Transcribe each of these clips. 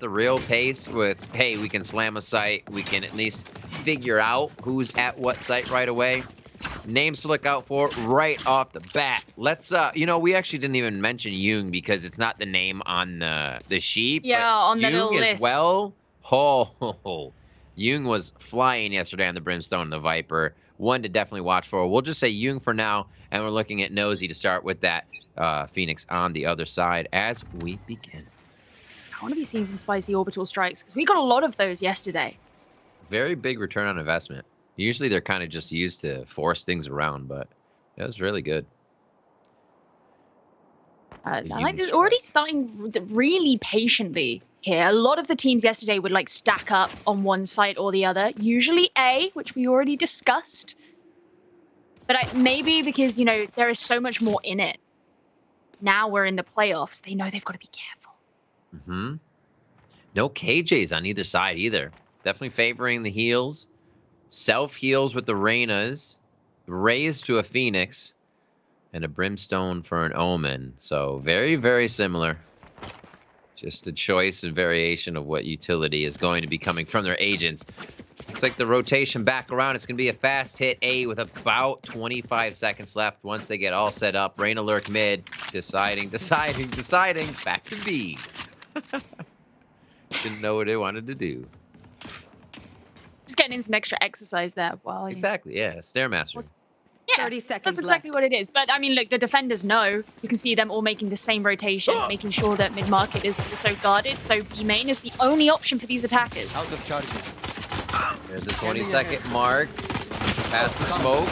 the real pace with, hey, we can slam a site. We can at least figure out who's at what site right away. Names to look out for right off the bat. Let's, we actually didn't even mention Jung because it's not the name on the sheet. Yeah, but on the Jung little as list. well. Oh, Jung was flying yesterday on the Brimstone and the Viper. One to definitely watch for. We'll just say Jung for now, and we're looking at Nosy to start with that Phoenix on the other side as we begin. I want to be seeing some spicy orbital strikes because we got a lot of those yesterday. Very big return on investment. Usually they're kind of just used to force things around, but it was really good. I like this already starting really patiently here. A lot of the teams yesterday would like stack up on one side or the other. Usually A, which we already discussed. But maybe because, there is so much more in it. Now we're in the playoffs. They know they've got to be careful. Mm-hmm. No KJs on either side either. Definitely favoring the heals. Self-heals with the Reynas. Raise to a Phoenix. And a Brimstone for an Omen. So very, very similar. Just a choice and variation of what utility is going to be coming from their agents. Looks like the rotation back around. It's going to be a fast hit A with about 25 seconds left once they get all set up. Reyna lurk mid. Deciding. Back to B. Didn't know what they wanted to do. Just getting in some extra exercise there. Well, exactly, yeah. Stairmaster. Yeah, 30 seconds that's exactly left. what it is. But, I mean, look, the defenders know. You can see them all making the same rotation, making sure that mid-market is also guarded. So B-main is the only option for these attackers. Out of charges. There's the 20-second mark. Past the smoke.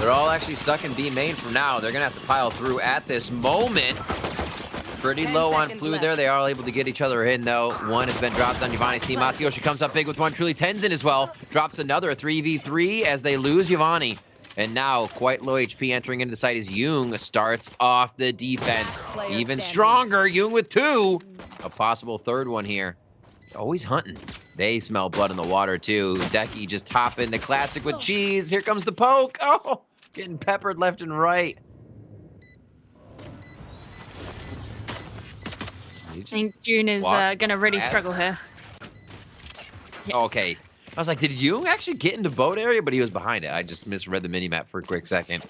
They're all actually stuck in B-main for now. They're going to have to pile through at this moment. Pretty low on Ploo there. They are able to get each other in, though. One has been dropped on Yvonnie. See, Masayoshi comes up big with one. Truly Tenzin as well. Drops another 3v3 as they lose Yvonnie. And now, quite low HP entering into the site is Jung. Starts off the defense. Even stronger. Jung with two. A possible third one here. Always hunting. They smell blood in the water, too. Decky just hopping the classic with cheese. Here comes the poke. Oh, getting peppered left and right. I think June is going to really struggle here. Yeah. Okay. I was like, did Jung actually get into boat area? But he was behind it. I just misread the minimap for a quick second.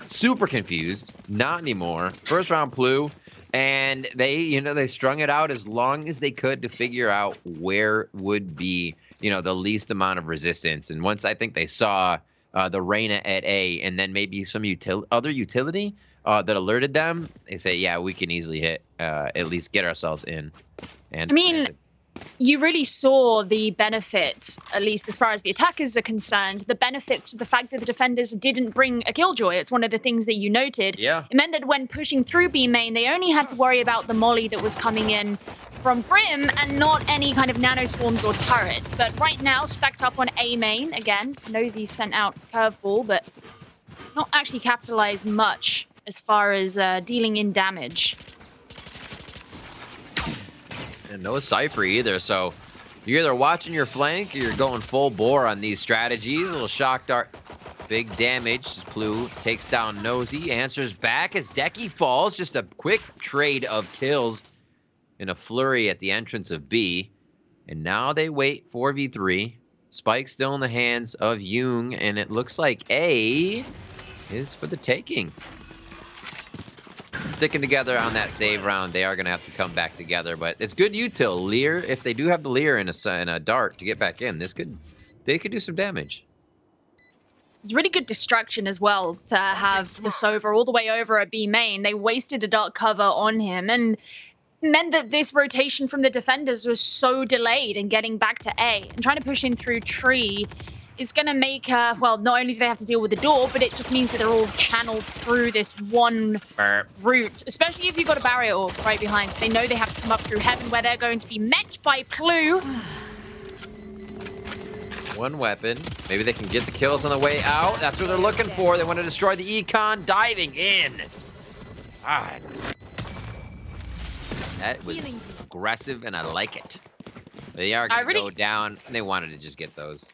Super confused. Not anymore. First round Ploo. And they strung it out as long as they could to figure out where would be, the least amount of resistance. And once I think they saw the Reyna at A and then maybe some other utility that alerted them, they say, yeah, we can easily hit, at least get ourselves in. And I mean, you really saw the benefit, at least as far as the attackers are concerned, the benefits to the fact that the defenders didn't bring a Killjoy. It's one of the things that you noted. Yeah. It meant that when pushing through B main, they only had to worry about the molly that was coming in from Brim and not any kind of nano swarms or turrets. But right now, stacked up on A main, again, Nosy sent out curveball, but not actually capitalized much as far as dealing in damage. And no Cypher either, so you're either watching your flank or you're going full bore on these strategies. A little shock dart. Big damage as Ploo takes down Nosy. Answers back as Decky falls. Just a quick trade of kills in a flurry at the entrance of B. And now they wait 4v3. Spike still in the hands of Jung, and it looks like A is for the taking. Sticking together on that save round, they are going to have to come back together, but it's good util. Leer, if they do have the Leer in a dart to get back in, they could do some damage. It's really good distraction as well to have the Sova all the way over at B main. They wasted a dark cover on him and meant that this rotation from the defenders was so delayed in getting back to A. And trying to push in through tree is going to make, well, not only do they have to deal with the door, but it just means that they're all channeled through this one route, especially if you've got a barrier orb right behind. They know they have to come up through heaven where they're going to be met by Ploo. One weapon. Maybe they can get the kills on the way out. That's what they're looking for. They want to destroy the econ. Diving in. God. That was aggressive, and I like it. They are going to go down. They wanted to just get those.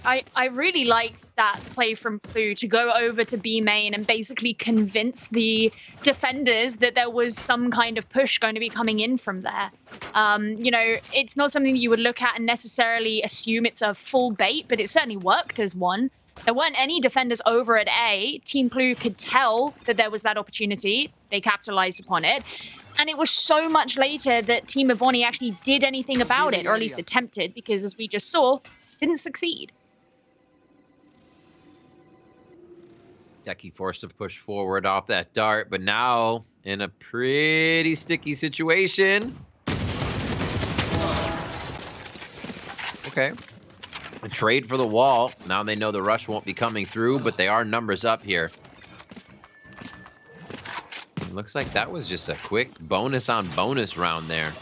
I really liked that play from Ploo to go over to B main and basically convince the defenders that there was some kind of push going to be coming in from there. You know, it's not something you would look at and necessarily assume it's a full bait, but it certainly worked as one. There weren't any defenders over at A. Team Ploo could tell that there was that opportunity. They capitalized upon it. And it was so much later that Team Yvonnie actually did anything about it, or at least attempted, because as we just saw, didn't succeed. Decky forced to push forward off that dart, but now in a pretty sticky situation. Okay. A trade for the wall. Now they know the rush won't be coming through, but they are numbers up here. Looks like that was just a quick bonus on bonus round there.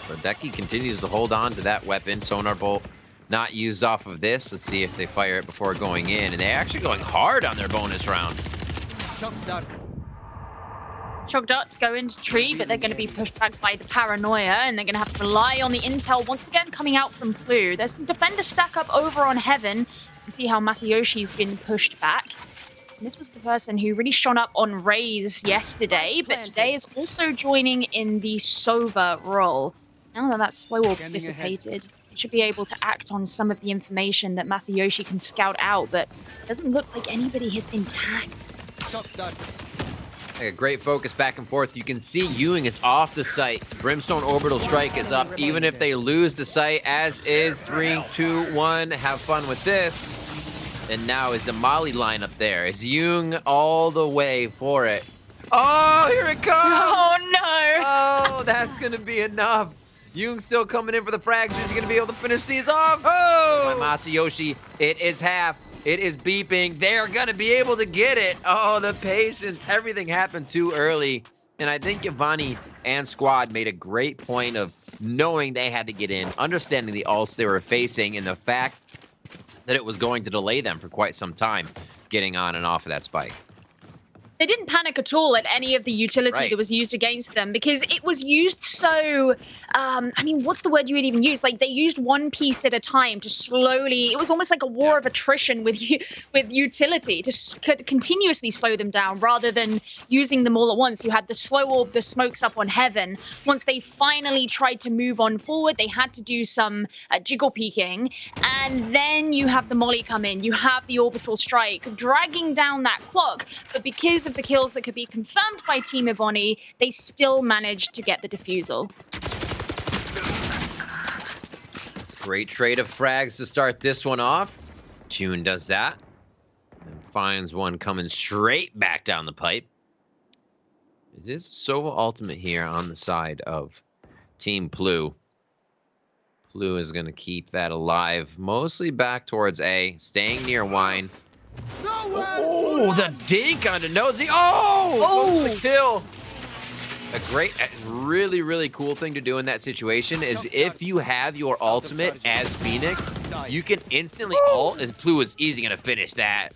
So Decky continues to hold on to that weapon. Sonar bolt not used off of this. Let's see if they fire it before going in. And they're actually going hard on their bonus round. Shock dart to go into tree, but they're going to be pushed back by the paranoia, and they're going to have to rely on the intel once again coming out from Ploo. There's some defenders stack up over on Heaven. You can see how Masayoshi's been pushed back. And this was the person who really shone up on Raze yesterday, but today is also joining in the Sova role. Now that that slow orb's dissipated, it should be able to act on some of the information that Masayoshi can scout out, but it doesn't look like anybody has been tagged. A great focus back and forth. You can see Ewing is off the site. Brimstone Orbital Strike is up. Even if they lose the site, as is 3, 2, 1. Have fun with this. And now is the Molly line up there. Is Ewing all the way for it? Oh, here it comes! Oh, no! Oh, that's going to be enough. Ewing's still coming in for the frags. He's going to be able to finish these off. Oh! My Masayoshi, it is half. It is beeping. They're going to be able to get it. Oh, the patience. Everything happened too early. And I think Yvonnie and squad made a great point of knowing they had to get in, understanding the ults they were facing, and the fact that it was going to delay them for quite some time getting on and off of that spike. They didn't panic at all at any of the utility that was used against them, because it was used so, I mean, what's the word you would even use? Like, they used one piece at a time to slowly, it was almost like a war of attrition with utility to continuously slow them down rather than using them all at once. You had the slow orb, the smokes up on Heaven. Once they finally tried to move on forward, they had to do some jiggle peeking, and then you have the molly come in, you have the orbital strike, dragging down that clock, but because of the kills that could be confirmed by Team Yvonnie, they still managed to get the defusal. Great trade of frags to start this one off. June does that and finds one coming straight back down the pipe. Is this Sova ultimate here on the side of Team Ploo? Ploo is going to keep that alive, mostly back towards A, staying near Wine. Oh, the dink onto Nosy. Oh, the kill. A great, really, really cool thing to do in that situation is if you have your ultimate as Phoenix, you can instantly ult, as Ploo is easy going to finish that.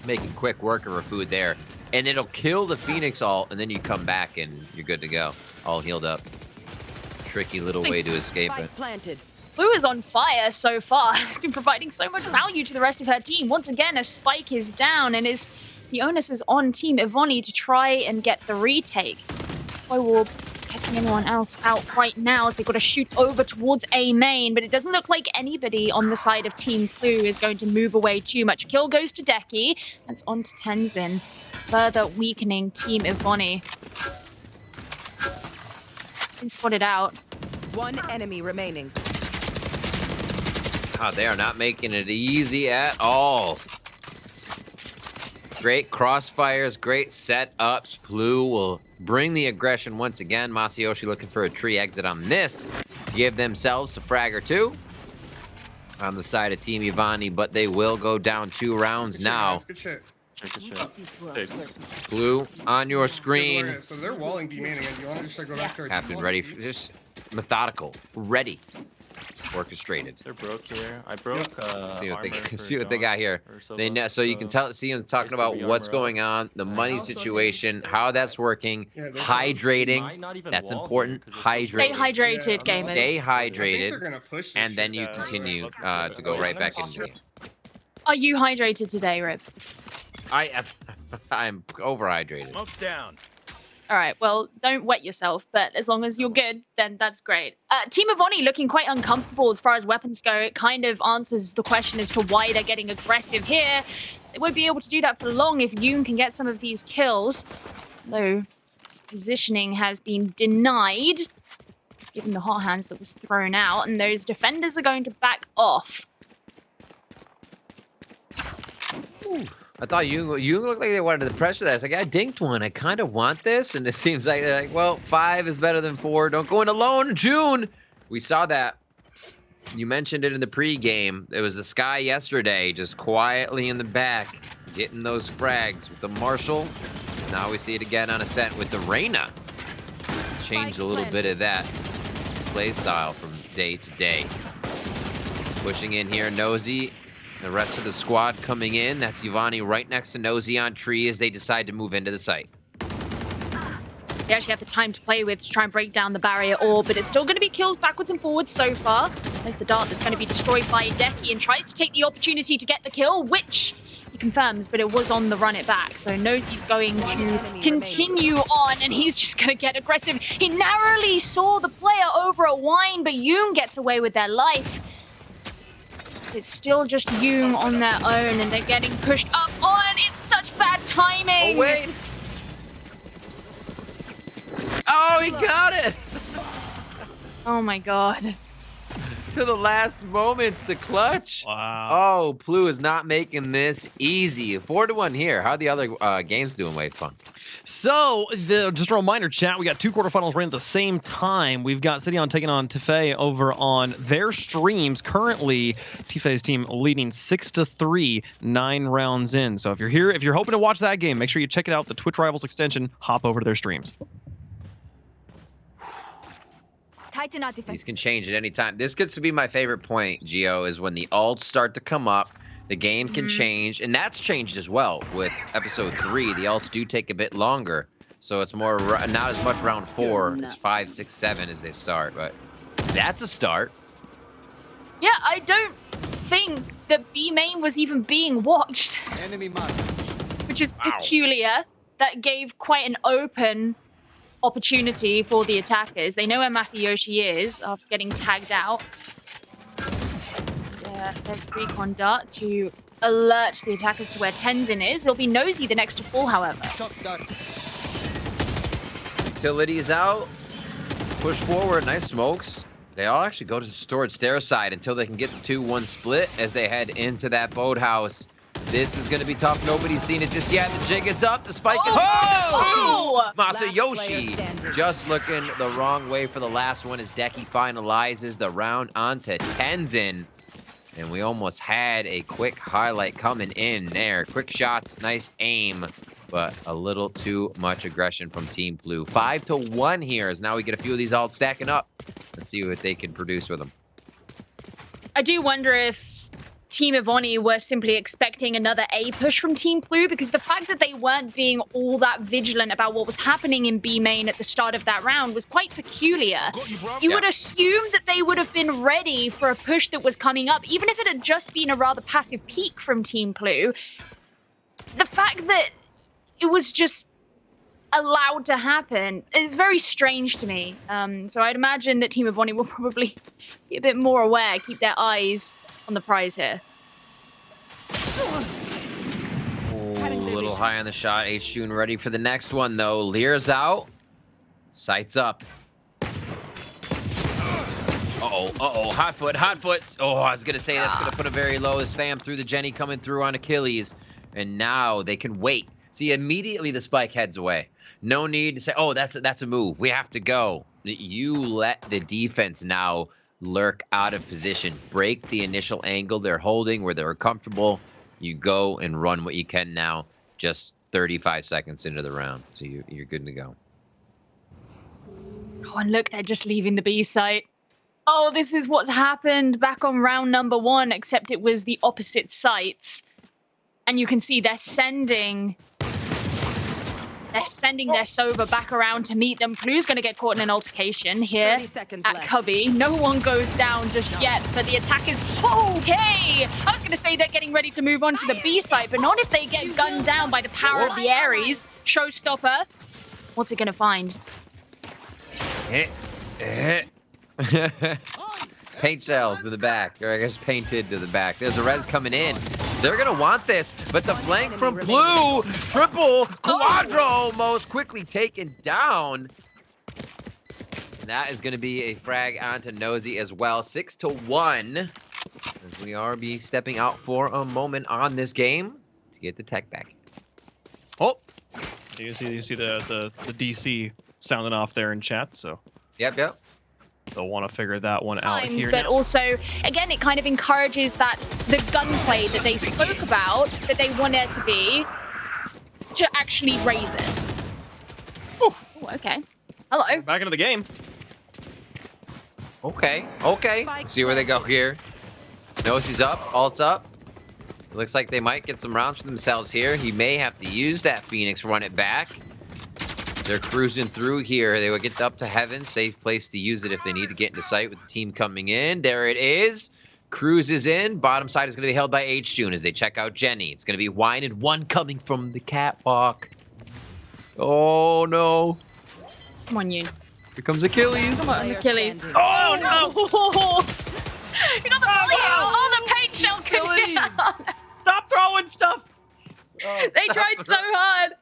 Making quick work of her food there. And it'll kill the Phoenix ult, and then you come back and you're good to go. All healed up. Tricky little way to escape it. Ploo is on fire so far. Has been providing so much value to the rest of her team. Once again, a spike is down, and the onus is on Team Yvonnie to try and get the retake. Warp catching anyone else out right now as they've got to shoot over towards A main, but it doesn't look like anybody on the side of Team Ploo is going to move away too much. Kill goes to Decky. That's on to Tenzin, further weakening Team Yvonnie. Been spotted out. One enemy remaining. Oh, they are not making it easy at all. Great crossfires, great setups. Ploo will bring the aggression once again. Masayoshi looking for a tree exit on this. Give themselves a frag or two on the side of Team Yvonnie, but they will go down 2 rounds now. Good shit. Ploo on your screen. So they're walling B main again. Do you want to just go back to our Captain ready, just methodical, ready. orchestrated. They're broke here. I broke. See what they got here. So you can see them talking about what's going on, the money situation, how that's working, hydrating. That's important. Stay hydrated, gamers. Stay I think hydrated, they're gonna push this and then shit. you continue to go right back into it. Are you hydrated today, Rip? I'm overhydrated. Smoke's down. All right, well, don't wet yourself, but as long as you're good, then that's great. Team Yvonnie looking quite uncomfortable as far as weapons go. It kind of answers the question as to why they're getting aggressive here. They won't be able to do that for long if Yoon can get some of these kills. Though, his positioning has been denied, given the hot hands that was thrown out, and those defenders are going to back off. Ooh. I thought you looked like they wanted the pressure. That I was like, I dinked one. I kind of want this, and it seems like they're like, well, 5 is better than 4. Don't go in alone, June. We saw that. You mentioned it in the pregame. It was the Sky yesterday, just quietly in the back, getting those frags with the Marshall. Now we see it again on Ascent with the Reyna. Changed a little bit of that play style from day to day. Pushing in here, Nosy. The rest of the squad coming in. That's Yvonnie right next to Nosy on tree as they decide to move into the site. They actually have the time to play with to try and break down the barrier orb, but it's still going to be kills backwards and forwards so far. There's the dart that's going to be destroyed by Hideki and tries to take the opportunity to get the kill, which he confirms, but it was on the run it back. So Nosy's going to continue on, and he's just going to get aggressive. He narrowly saw the player over a wine, but Yoon gets away with their life. It's still just Yoon on their own, and they're getting pushed up on. It's such bad timing. Oh, wait. Oh, he got it. Oh, my God. To the last moments, the clutch. Wow. Oh, Ploo is not making this easy. 4-1 here. How are the other games doing, Wade Fun? So, just a reminder, chat, we got 2 quarterfinals running at the same time. We've got City On taking on Tifei over on their streams. Currently, Tifei's team leading 6-3, 9 rounds in. So if you're here, if you're hoping to watch that game, make sure you check it out, the Twitch Rivals extension. Hop over to their streams. These can change at any time. This gets to be my favorite point, Gio, is when the ults start to come up, the game can change, and that's changed as well with episode 3. The ults do take a bit longer, so it's more not as much round 4. It's 5, 6, 7 as they start, but that's a start. Yeah, I don't think that B main was even being watched. Enemy mark. Which is peculiar. That gave quite an open opportunity for the attackers. They know where Masayoshi is after getting tagged out. Yeah, there's Recon Dart to alert the attackers to where Tenzin is. It'll be Nosy the next to fall, however. Utilities out. Push forward. Nice smokes. They all actually go to the storage stair side until they can get the 2-1 split as they head into that boathouse. This is going to be tough. Nobody's seen it just yet. The jig is up. The spike is... Oh! Masayoshi just looking the wrong way for the last one as Deki finalizes the round onto Tenzin. And we almost had a quick highlight coming in there. Quick shots, nice aim, but a little too much aggression from Team Ploo. 5-1 here as now we get a few of these all stacking up. Let's see what they can produce with them. I do wonder if Team Yvonnie were simply expecting another A push from Team Ploo, because the fact that they weren't being all that vigilant about what was happening in B main at the start of that round was quite peculiar. You would assume that they would have been ready for a push that was coming up, even if it had just been a rather passive peek from Team Ploo. The fact that it was just allowed to happen is very strange to me. So I'd imagine that Team Yvonnie will probably be a bit more aware, keep their eyes on the prize here. A little high on the shot. H-June ready for the next one, though. Lear's out. Sights up. Uh-oh. Hot foot. Oh, I was going to say that's going to put him very low. His fam through the Jenny coming through on Achilles. And now they can wait. See, immediately the spike heads away. No need to say, oh, that's a move. We have to go. You let the defense now lurk out of position. Break the initial angle they're holding where they're comfortable. You go and run what you can now. Just 35 seconds into the round. So you're good to go. Oh, and look, they're just leaving the B site. oh, this is what's happened back on round number 1, except it was the opposite sites. And you can see they're sending their Sova back around to meet them. Ploo's going to get caught in an altercation here 30 seconds at left. Cubby. No one goes down just yet, but the attack is okay. I was going to say they're getting ready to move on to the B site, but not if they get gunned down by the power of the Ares. Showstopper. What's it going to find? Paint shell to the back, or I guess painted to the back. There's a res coming in. They're gonna want this, but the flank from Ploo, triple, quadro, most quickly taken down. And that is gonna be a frag onto Nosy as well. 6-1, as we are stepping out for a moment on this game to get the tech back. Oh, you see the DC sounding off there in chat, so Yep. they'll want to figure that one out here. But now. also, again, it kind of encourages that the gunplay that they spoke about, that they want it to be, to actually raise it. Oh, okay. Hello. Back into the game. Okay. See where they go here. Nosy's up, ult's up. It looks like they might get some rounds for themselves here. He may have to use that Phoenix, run it back. They're cruising through here. They will get up to heaven. Safe place to use it if they need to get into sight with the team coming in. There it is. Cruises in. Bottom side is going to be held by H-June as they check out Jenny. It's going to be Wine and one coming from the catwalk. Oh, no. Come on, you. Here comes Achilles. Come on, Achilles. Oh, no. You got the volley out. Oh, the paint shell could down. Stop throwing stuff. They tried so hard.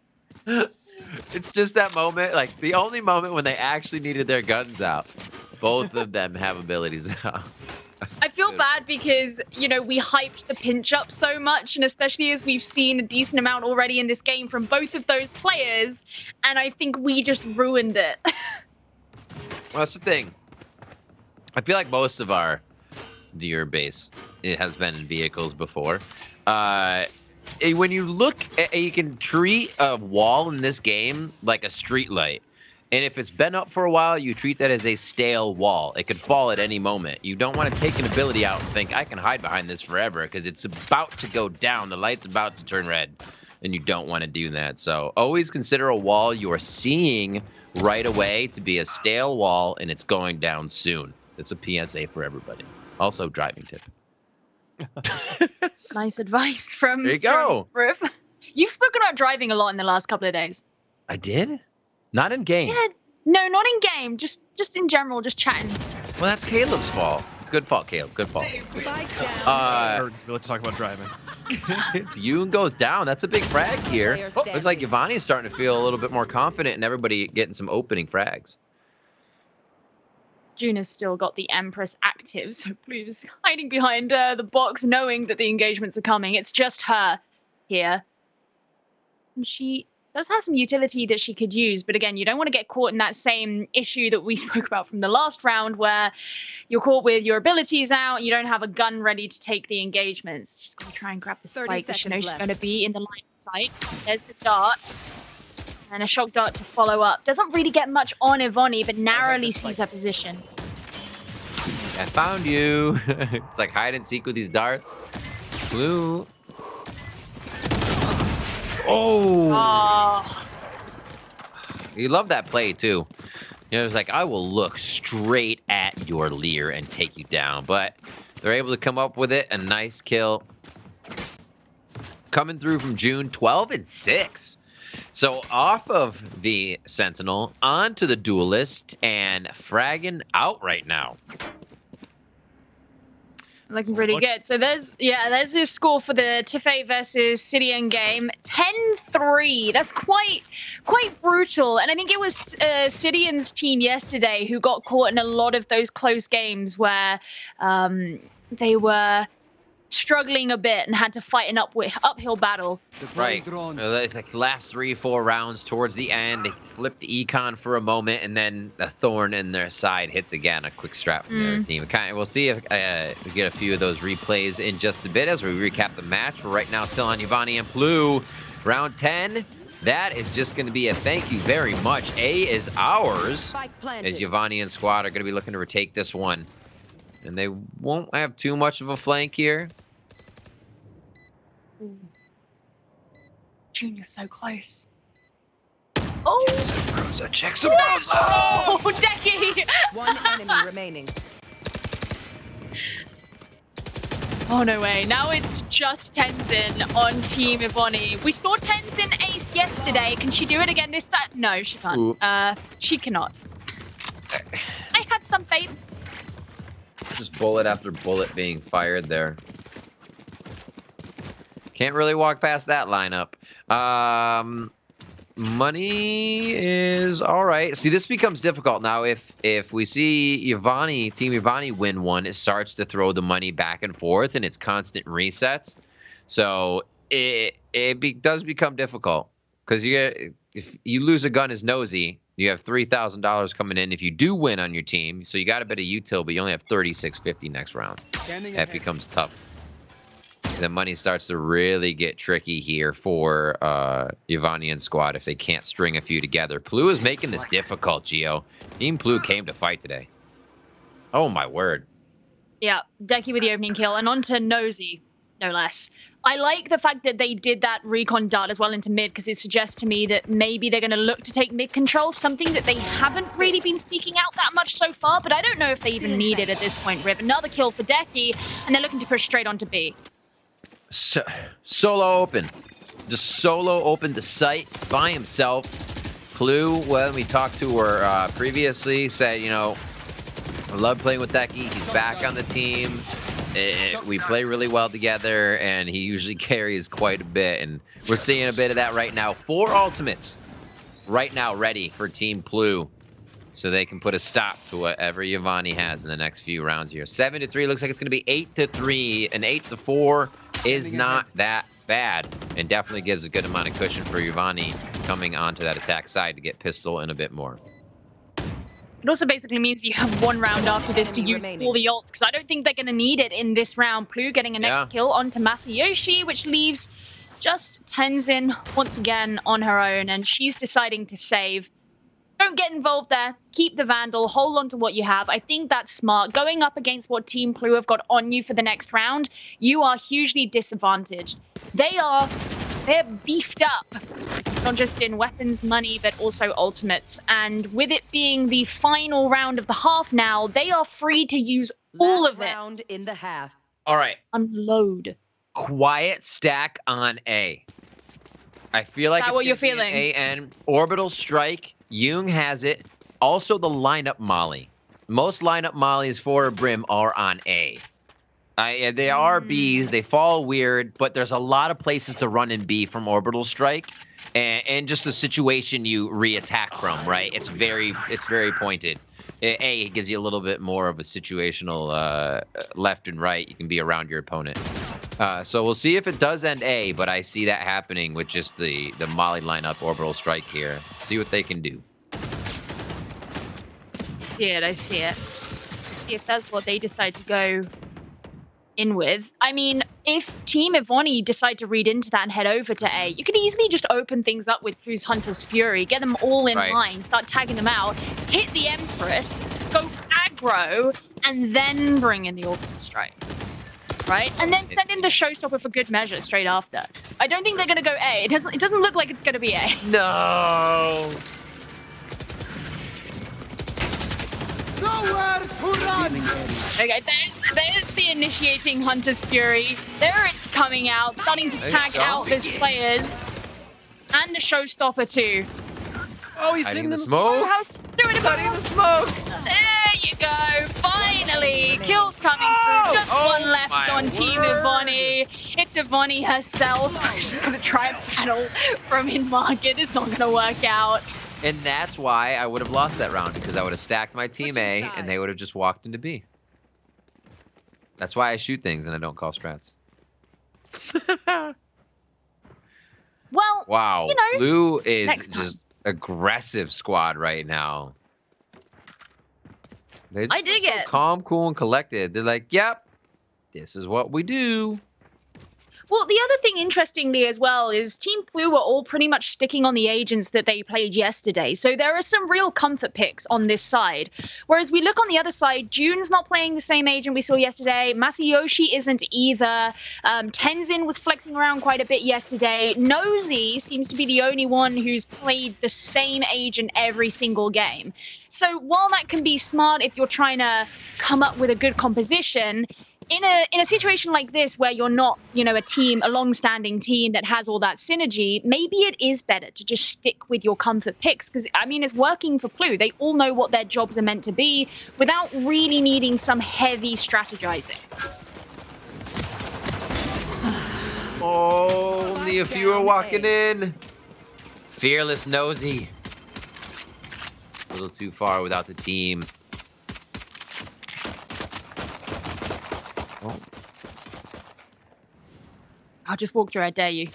It's just that moment, like the only moment when they actually needed their guns out. Both of them have abilities out. I feel bad because, you know, we hyped the pinch up so much, and especially as we've seen a decent amount already in this game from both of those players, and I think we just ruined it. Well, that's the thing. I feel like most of our viewer base, it has been in vehicles before. When you look at, you can treat a wall in this game like a street light. And if it's been up for a while, you treat that as a stale wall. It could fall at any moment. You don't want to take an ability out and think, I can hide behind this forever, because it's about to go down. The light's about to turn red, and you don't want to do that. So always consider a wall you are seeing right away to be a stale wall, and it's going down soon. It's a PSA for everybody. Also, driving tip. Nice advice from There you go. Riff. You've spoken about driving a lot in the last couple of days. I did? Not in game. Yeah, no, not in game. Just in general, just chatting. Well, that's Caleb's fault. It's good fault, Caleb. Good fault. Let's talk about driving. It's Yoon goes down. That's a big frag here. Player Oh, looks like Yvonnie is starting to feel a little bit more confident, and everybody getting some opening frags. June has still got the Empress active, so Ploo's hiding behind the box, knowing that the engagements are coming. It's just her here. And she does have some utility that she could use, but again, you don't want to get caught in that same issue that we spoke about from the last round, where you're caught with your abilities out, you don't have a gun ready to take the engagements. She's got to try and grab the 30 spike, because she knows seconds she's going to be in the line of sight. There's the dart. And a shock dart to follow up. Doesn't really get much on Yvonnie, but narrowly sees her position. I found you. It's like hide and seek with these darts. Blue. Oh. Oh, You love that play, too. You know, it's like, I will look straight at your leer and take you down. But they're able to come up with it. A nice kill. Coming through from June, 12 and 6. So off of the Sentinel, onto the Duelist, and fragging out right now. looking pretty good. So there's this score for the Tiffay versus Sidian game. 10-3. That's quite brutal. And I think it was Sidian's team yesterday who got caught in a lot of those close games where they were struggling a bit and had to fight an uphill battle. Right. It's like the last 3-4 rounds towards the end, they flip the econ for a moment, and then a thorn in their side hits again. A quick strap from the other team. We'll see if we get a few of those replays in just a bit as we recap the match. We're right now still on Yvonnie and Ploo. Round 10. That is just going to be a thank you very much. A is ours. As Yvonnie and squad are going to be looking to retake this one. And they won't have too much of a flank here. Junior's so close. Oh! Check some Rosa! Oh, Decky! One enemy remaining. Oh, no way. Now it's just Tenzin on Team Yvonnie. We saw Tenzin ace yesterday. Can she do it again this time? No, she can't. Ooh. She cannot. I had some faith. Just bullet after bullet being fired there. Can't really walk past that lineup. Money is all right. See, this becomes difficult now. If we see Yvonnie, Team Yvonnie win one, it starts to throw the money back and forth, and it's constant resets. So it does become difficult because if you lose a gun as nosy, you have $3,000 coming in if you do win on your team. So you got a bit of util, but you only have $36.50 next round. That becomes tough. The money starts to really get tricky here for Yvonnie and squad if they can't string a few together. Ploo is making this difficult, Gio. Team Ploo came to fight today. Oh, my word. Yeah, Decky with the opening kill. And on to Nosy, no less. I like the fact that they did that recon dart as well into mid because it suggests to me that maybe they're going to look to take mid control, something that they haven't really been seeking out that much so far, but I don't know if they even need it at this point, Riv. Another kill for Decky, and they're looking to push straight onto B. Solo open. Just solo open the site by himself. Ploo, when we talked to her previously, said, you know, I love playing with Decky. He's back on the team. We play really well together, and he usually carries quite a bit. And we're seeing a bit of that right now. 4 ultimates right now ready for Team Ploo, so they can put a stop to whatever Yvonnie has in the next few rounds here. 7-3 looks like it's going to be 8-3, and 8-4 is not that bad, and definitely gives a good amount of cushion for Yvonnie coming onto that attack side to get pistol and a bit more. It also basically means you have 1 round after this to use all the ults, because I don't think they're going to need it in this round. Ploo getting a next kill onto Masayoshi, which leaves just Tenzin once again on her own, and she's deciding to save. Don't get involved there. Keep the Vandal. Hold on to what you have. I think that's smart. Going up against what Team Ploo have got on you for the next round, you are hugely disadvantaged. They're beefed up, not just in weapons, money, but also ultimates. And with it being the final round of the half now, they are free to use all of it. Round in the half. All right. Unload. Quiet stack on A. I feel like Is that it's what you're gonna be feeling? an AN. Orbital strike. Jung has it. Also the lineup molly. Most lineup mollies for a brim are on A. They are Bs. They fall weird, but there's a lot of places to run in B from orbital strike, and just the situation you re-attack from. Right? It's very pointed. A gives you a little bit more of a situational left and right. You can be around your opponent. So we'll see if it does end A, but I see that happening with just the molly lineup orbital strike here. See what they can do. I see it. See if that's what they decide to go in with. I mean, if Team Yvonnie decide to read into that and head over to A, you could easily just open things up with Ploo's Hunter's Fury, get them all in line, start tagging them out, hit the Empress, go aggro, and then bring in the orbital strike. Right? And then send in the showstopper for good measure straight after. I don't think they're going to go A. It doesn't look like it's going to be A. No. Nowhere to run! Okay, there's the initiating Hunter's Fury. There it's coming out, starting to tag out those players. And the showstopper too. Oh, he's Hiding sitting in in the the smoke. House, doing it in the smoke. There you go. Finally, kills coming through. Just one left on Team Yvonnie. It's Yvonnie herself. She's gonna try a battle from in market. It's not gonna work out. And that's why I would have lost that round, because I would have stacked my team A and they would have just walked into B. That's why I shoot things and I don't call strats. Well, wow, you know, Ploo is next time. just aggressive squad right now. They I just dig look so it. calm, cool, and collected. They're like, yep, this is what we do. Well, the other thing, interestingly, as well, is Team Ploo were all pretty much sticking on the agents that they played yesterday. So there are some real comfort picks on this side. Whereas we look on the other side, June's not playing the same agent we saw yesterday. Masayoshi isn't either. Tenzin was flexing around quite a bit yesterday. Nosy seems to be the only one who's played the same agent every single game. So while that can be smart if you're trying to come up with a good composition, in a situation like this where you're not, a long-standing team that has all that synergy, maybe it is better to just stick with your comfort picks because, it's working for Ploo. They all know what their jobs are meant to be without really needing some heavy strategizing. Oh, only a few are walking in. Fearless Nosy. A little too far without the team. Oh. I'll just walk through, I dare you.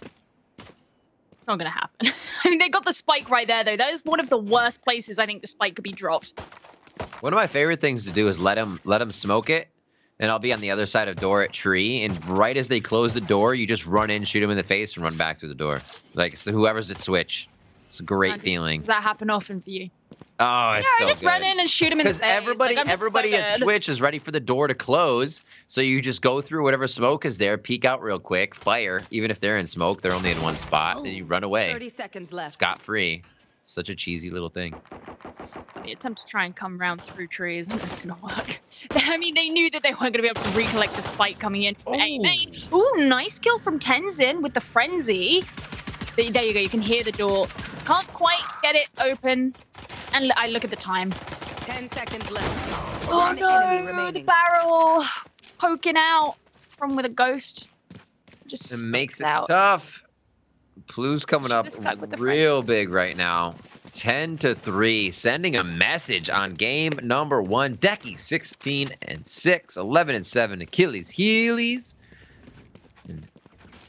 It's not going to happen. They got the spike right there, though. That is one of the worst places I think the spike could be dropped. One of my favorite things to do is let him smoke it, and I'll be on the other side of door at tree, and right as they close the door, you just run in, shoot him in the face, and run back through the door. So whoever's at switch. It's a great feeling. Does that happen often for you? Oh, it's so good. Just run in and shoot him in the face. Because everybody at switch is ready for the door to close, so you just go through whatever smoke is there, peek out real quick, fire. Even if they're in smoke, they're only in one spot, and you run away. 30 seconds left. Scot-free. Such a cheesy little thing. The attempt to try and come around through trees isn't going to work. They knew that they weren't going to be able to recollect the spike coming in from A-Main. Ooh, nice kill from Tenzin with the frenzy. There you go, you can hear the door. Can't quite get it open. And I look at the time. 10 seconds left. Oh no, the barrel poking out from with a ghost. Just it makes it out. Tough. Ploo's coming up real big right now. 10-3, sending a message on game number 1. Decky 16-6, 11-7. Achilles Heelys.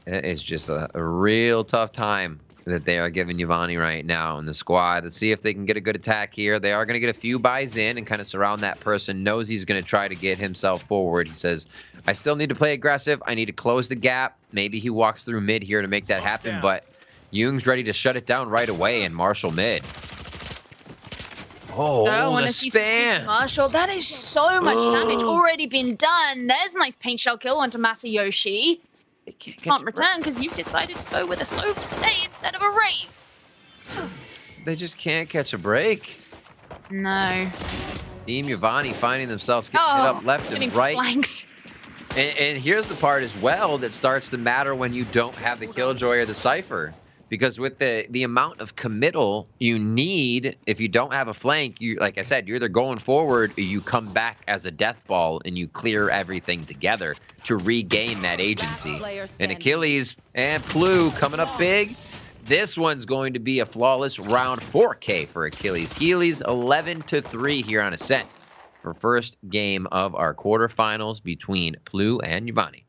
It's just a real tough time that they are giving Yvonnie right now in the squad. Let's see if they can get a good attack here. They are going to get a few buys in and kind of surround that person. Knows he's going to try to get himself forward. He says, I still need to play aggressive. I need to close the gap. Maybe he walks through mid here to make that happen, but Jung's ready to shut it down right away and Marshall mid. Oh, the spam. Marshall, that is so much damage already been done. There's a nice paint shell kill onto Masayoshi. Can't return because you've decided to go with a slope today instead of a raise. They just can't catch a break. No. Team Yvonnie finding themselves getting hit up left and right. Flanked. And here's the part as well that starts to matter when you don't have the Killjoy or the Cypher. Because with the amount of committal you need, if you don't have a flank, you like I said, you're either going forward or you come back as a death ball and you clear everything together to regain that agency. And Achilles and Ploo coming up big. This one's going to be a flawless round 4K for Achilles. Heelys 11-3 here on Ascent for first game of our quarterfinals between Ploo and Yvonnie.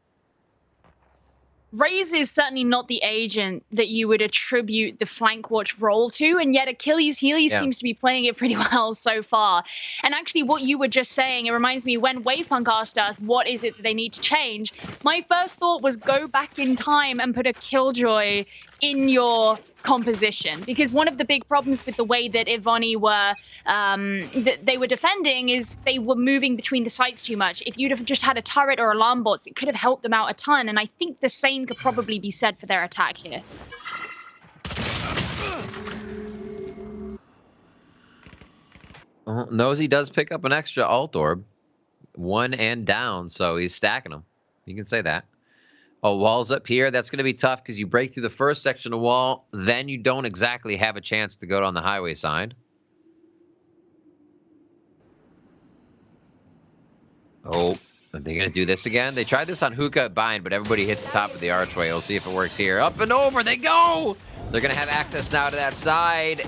Raze is certainly not the agent that you would attribute the flank watch role to, and yet Achilles Heelys seems to be playing it pretty well so far. And actually what you were just saying, it reminds me when Wavepunk asked us what is it that they need to change, my first thought was go back in time and put a Killjoy in your composition, because one of the big problems with the way that Yvonnie were they were defending is they were moving between the sites too much. If you'd have just had a turret or alarm bots, it could have helped them out a ton, and I think the same could probably be said for their attack here. Nosy does pick up an extra alt orb, 1 and down, so he's stacking them. You can say that. Oh, walls up here. That's going to be tough because you break through the first section of wall. Then you don't exactly have a chance to go down the highway side. Oh, are they going to do this again? They tried this on Hookah at Bind, but everybody hit the top of the archway. We'll see if it works here. Up and over they go! They're going to have access now to that side.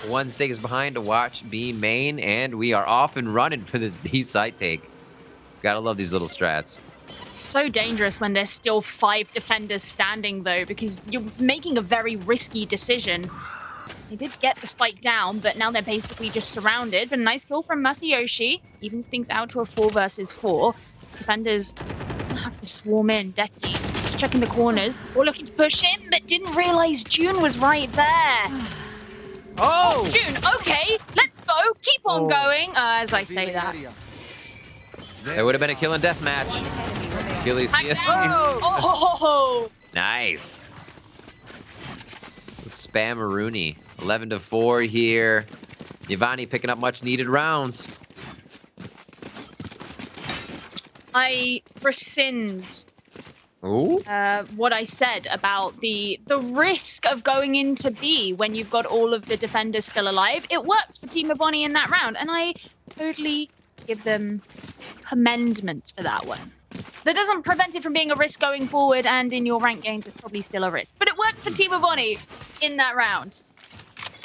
One stays behind to watch B main, and we are off and running for this B side take. Gotta love these little strats. So dangerous when there's still 5 defenders standing, though, because you're making a very risky decision. They did get the spike down, but now they're basically just surrounded. But a nice kill from Masayoshi. Evens things out to a 4 versus 4. Defenders have to swarm in. Decky checking the corners. We're looking to push in, but didn't realize June was right there. Oh! June, okay, let's go. Keep on going. As I say that. It would have been a kill and death match. Achilles heel. Oh! Nice. Spammeroonie. 11-4 here. Yvonnie picking up much needed rounds. I rescind Ooh. what I said about the risk of going into B when you've got all of the defenders still alive. It worked for Team Yvonnie in that round, and I totally give them commendment for that one. That doesn't prevent it from being a risk going forward, and in your ranked games, it's probably still a risk. But it worked for Team Yvonnie in that round.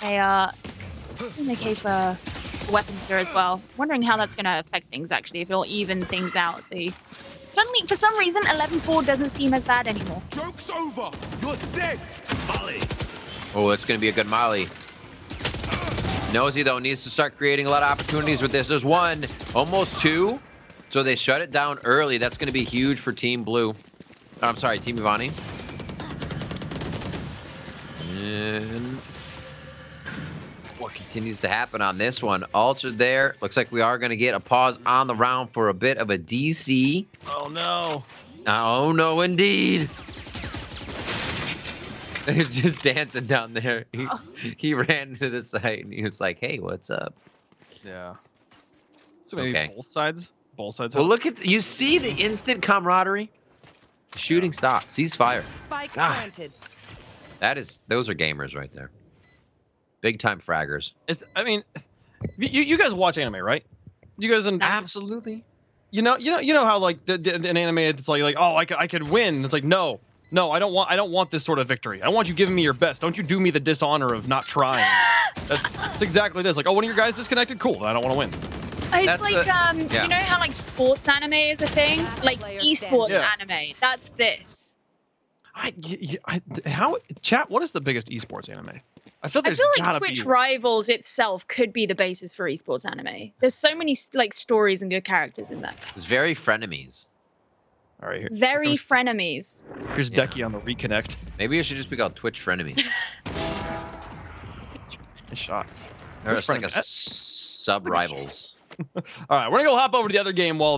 They are in the case for weapons here as well. Wondering how that's going to affect things, actually, if it'll even things out. Suddenly, for some reason, 11-4 doesn't seem as bad anymore. Joke's over. You're dead. Molly. Oh, it's going to be a good Molly. Nosy, though, needs to start creating a lot of opportunities with this. There's one, almost two. So they shut it down early. That's going to be huge for Team Blue. I'm sorry, Team Yvonnie. And what continues to happen on this one? Altered there. Looks like we are going to get a pause on the round for a bit of a DC. Oh, no. Oh, no, indeed. He's just dancing down there. He ran to the side and he was like, hey, what's up? Yeah. So maybe Okay. both sides? Both sides. Well, look at you see the instant camaraderie. Shooting stop. Ceasefire. Spike God. planted. Those are gamers right there. Big time fraggers. It's. I mean, you guys watch anime, right? You guys Absolutely. You know how like an anime it's like oh I could win. It's like no I don't want this sort of victory. I want you giving me your best. Don't you do me the dishonor of not trying. That's exactly this. Like oh one of your guys disconnected. Cool. I don't want to win. It's That's like, yeah. you know how like sports anime is a thing? Like player esports standing. anime. That's this. How chat? What is the biggest esports anime? I feel I there's feel like gotta Twitch be. Rivals itself could be the basis for esports anime. There's so many like stories and good characters in that. It's very frenemies. All right, Very frenemies. here's Yeah. Decky on the reconnect. Maybe it should just be called Twitch frenemies. Nice shot. Or it's like a frenemy. sub rivals. All right, we're gonna go hop over to the other game while